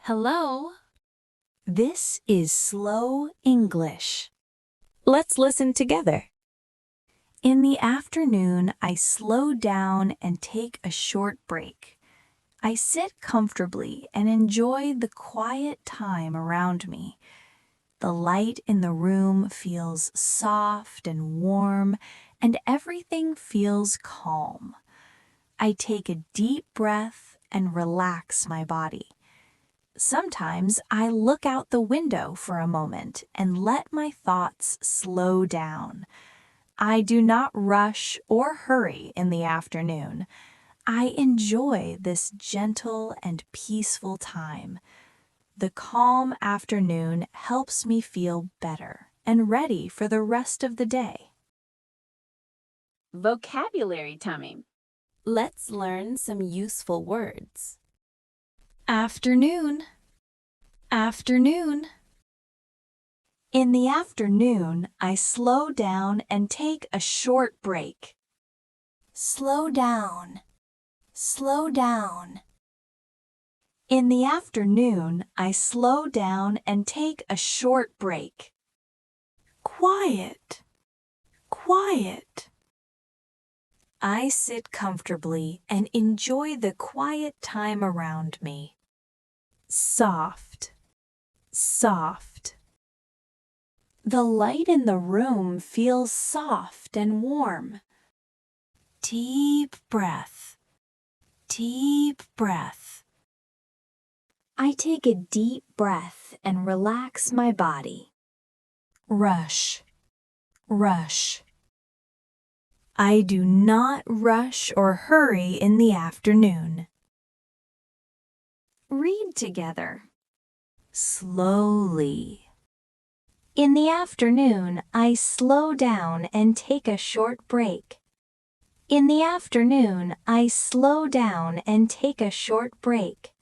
Hello. This is Slow English. Let's listen together. In the afternoon, I slow down and take a short break. I sit comfortably and enjoy the quiet time around me. The light in the room feels soft and warm, and everything feels calm. I take a deep breath and relax my body. Sometimes I look out the window for a moment and let my thoughts slow down. I do not rush or hurry in the afternoon. I enjoy this gentle and peaceful time. The calm afternoon helps me feel better and ready for the rest of the day. Vocabulary time. Let's learn some useful words. Afternoon. Afternoon. In the afternoon, I slow down and take a short break. Slow down. Slow down. In the afternoon, I slow down and take a short break. Quiet. Quiet. I sit comfortably and enjoy the quiet time around me. Soft. Soft. The light in the room feels soft and warm. Deep breath. Deep breath. I take a deep breath and relax my body. Rush. Rush. I do not rush or hurry in the afternoon. Read together. Slowly. In the afternoon, I slow down and take a short break. In the afternoon, I slow down and take a short break.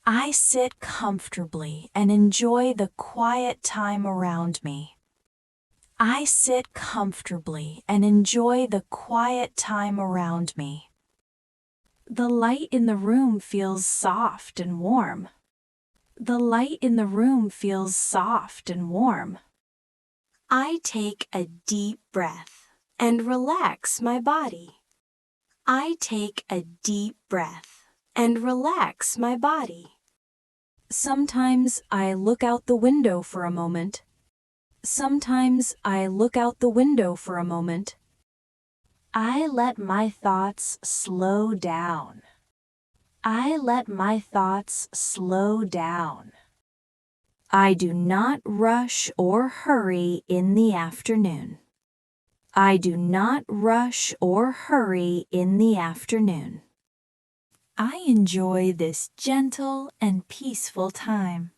I sit comfortably and enjoy the quiet time around me. I sit comfortably and enjoy the quiet time around me. The light in the room feels soft and warm. The light in the room feels soft and warm. I take a deep breath and relax my body. I take a deep breath and relax my body. Sometimes I look out the window for a moment. Sometimes I look out the window for a moment. I let my thoughts slow down. I let my thoughts slow down. I do not rush or hurry in the afternoon. I do not rush or hurry in the afternoon. I enjoy this gentle and peaceful time.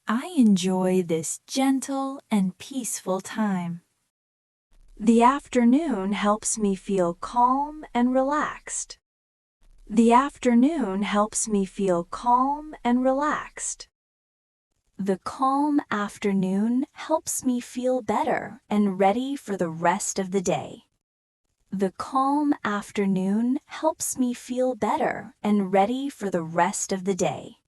I enjoy this gentle and peaceful time. The afternoon helps me feel calm and relaxed. The afternoon helps me feel calm and relaxed. The calm afternoon helps me feel better and ready for the rest of the day. The calm afternoon helps me feel better and ready for the rest of the day.